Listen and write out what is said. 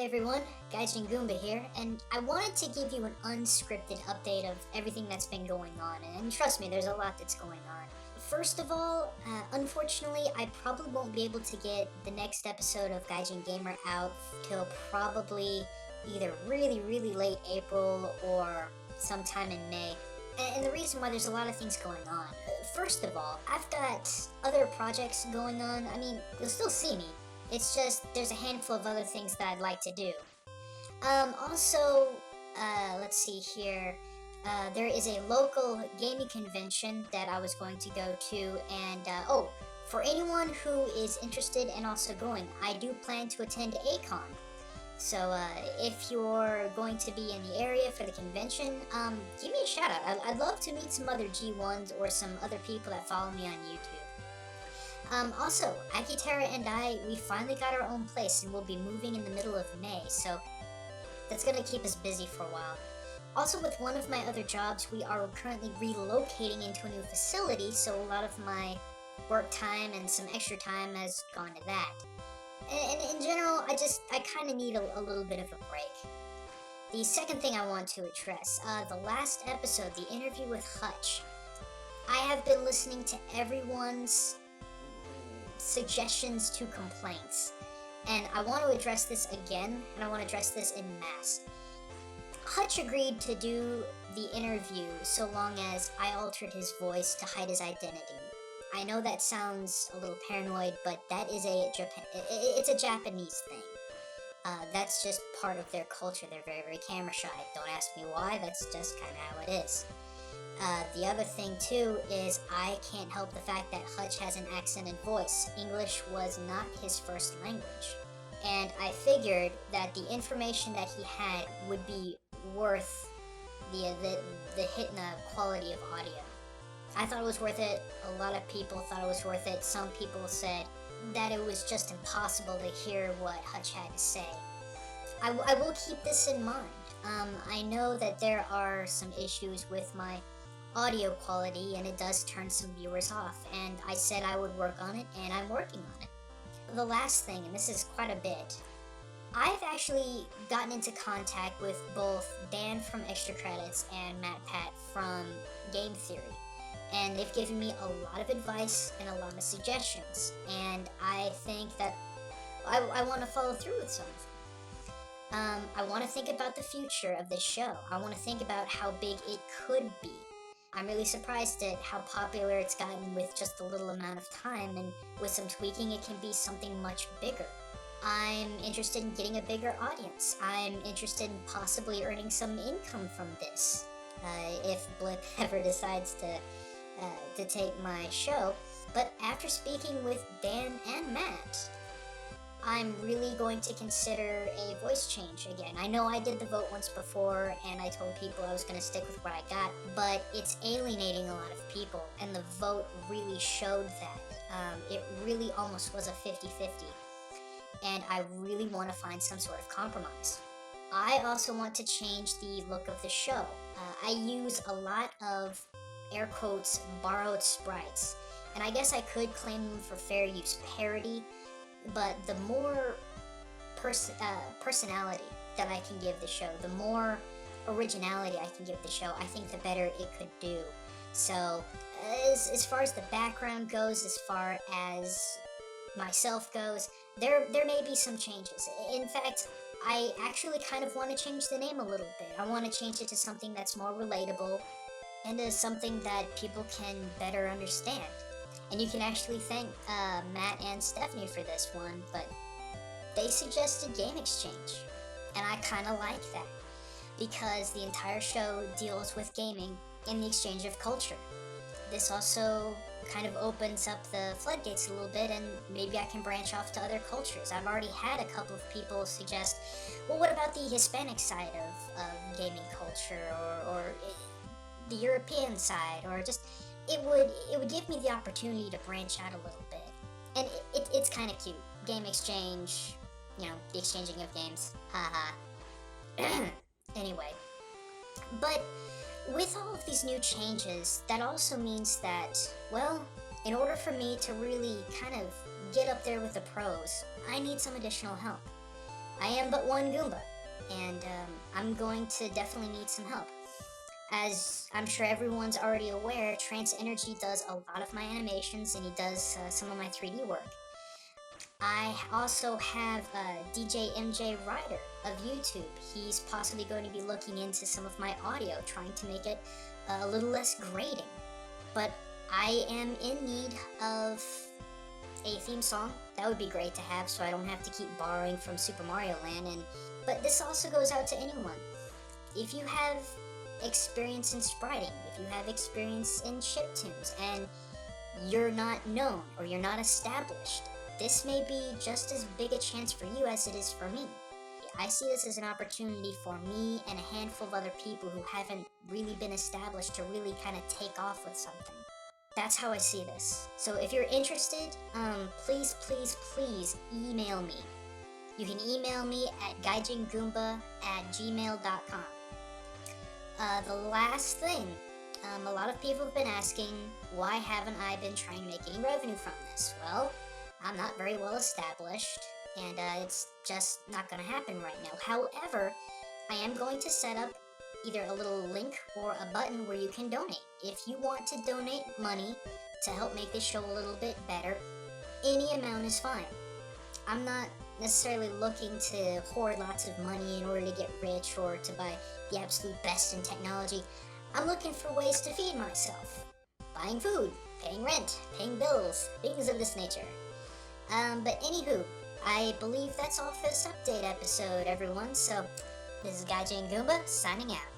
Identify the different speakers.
Speaker 1: everyone, Gaijin Gamer here, and I wanted to give you an unscripted update of everything that's been going on, and trust me, there's a lot that's going on. First of all, unfortunately, I probably won't be able to get the next episode of Gaijin Gamer out till probably either really late April or sometime in May. And the reason why, there's a lot of things going on. First of all, I've got other projects going on. I mean, you'll still see me. It's just, there's a handful of other things that I'd like to do. Also, let's see here. There is a local gaming convention that I was going to go to, and, oh, for anyone who is interested and also going, I do plan to attend ACON. So, if you're going to be in the area for the convention, give me a shout out. I'd love to meet some other G1s or some other people that follow me on YouTube. Also, Akitara and I, we finally got our own place and we'll be moving in the middle of May, so that's gonna keep us busy for a while. Also, with one of my other jobs, we are currently relocating into a new facility, so a lot of my work time and some extra time has gone to that. And in general, I kind of need a little bit of a break. The second thing I want to address, the last episode, the interview with Hutch. I have been listening to everyone's suggestions to complaints, and I want to address this again, and I want to address this in mass. Hutch agreed to do the interview so long as I altered his voice to hide his identity. I know that sounds a little paranoid, but that is it's a Japanese thing. That's just part of their culture. They're very camera shy. Don't ask me why, that's just kind of how it is. The other thing too is I can't help the fact that Hutch has an accented voice. English was not his first language. And I figured that the information that he had would be worth the hit in the quality of audio. I thought it was worth it. A lot of people thought it was worth it. Some people said that it was just impossible to hear what Hutch had to say. I will keep this in mind. I know that there are some issues with my audio quality, and it does turn some viewers off, and I said I would work on it, and I'm working on it. The last thing, and this is quite a bit, I've actually gotten into contact with both Dan from Extra Credits and Matt Pat from Game Theory, and they've given me a lot of advice and a lot of suggestions, and I think that I want to follow through with some of them. I want to think about the future of this show. I want to think about how big it could be. I'm really surprised at how popular it's gotten with just a little amount of time, and with some tweaking it can be something much bigger. I'm interested in getting a bigger audience. I'm interested in possibly earning some income from this, if Blip ever decides to take my show. But after speaking with Dan and Matt, I'm really going to consider a voice change again. I know I did the vote once before, and I told people I was going to stick with what I got, but it's alienating a lot of people, and the vote really showed that. It really almost was a 50-50, and I really want to find some sort of compromise. I also want to change the look of the show. I use a lot of, air quotes, borrowed sprites, and I guess I could claim them for fair use parody, but the more personality that I can give the show, the more originality I can give the show, I think the better it could do. So, as far as the background goes, as far as myself goes, there may be some changes. In fact, I actually kind of want to change the name a little bit. I want to change it to something that's more relatable, and to something that people can better understand. And you can actually thank Matt and Stephanie for this one, but they suggested Game Exchange, and I kind of like that, because the entire show deals with gaming and the exchange of culture. This also kind of opens up the floodgates a little bit, and maybe I can branch off to other cultures. I've already had a couple of people suggest, well, what about the Hispanic side of gaming culture, or the European side, or just... It would give me the opportunity to branch out a little bit, and it's kind of cute. Game exchange, you know, the exchanging of games, haha. Anyway, but with all of these new changes, that also means that, well, in order for me to really kind of get up there with the pros, I need some additional help. I am but one Goomba, and I'm going to definitely need some help. As I'm sure everyone's already aware, Trance Energy does a lot of my animations, and he does some of my 3D work. I also have DJ MJ Ryder of YouTube. He's possibly going to be looking into some of my audio, trying to make it a little less grating. But I am in need of a theme song. That would be great to have, so I don't have to keep borrowing from Super Mario Land. But this also goes out to anyone. If you have experience in spriting, if you have experience in chiptunes, and you're not known or you're not established, this may be just as big a chance for you as it is for me. I see this as an opportunity for me and a handful of other people who haven't really been established to really kind of take off with something. That's how I see this. So if you're interested, please email me. You can email me at gaijingoomba@gmail.com. The last thing, a lot of people have been asking, why haven't I been trying to make any revenue from this? Well, I'm not very well established, and it's just not going to happen right now. However, I am going to set up either a little link or a button where you can donate. If you want to donate money to help make this show a little bit better, any amount is fine. I'm not necessarily looking to hoard lots of money in order to get rich or to buy the absolute best in technology. I'm looking for ways to feed myself. Buying food, paying rent, paying bills, things of this nature. But anywho, I believe that's all for this update episode, everyone. So, this is Gaijin Goomba signing out.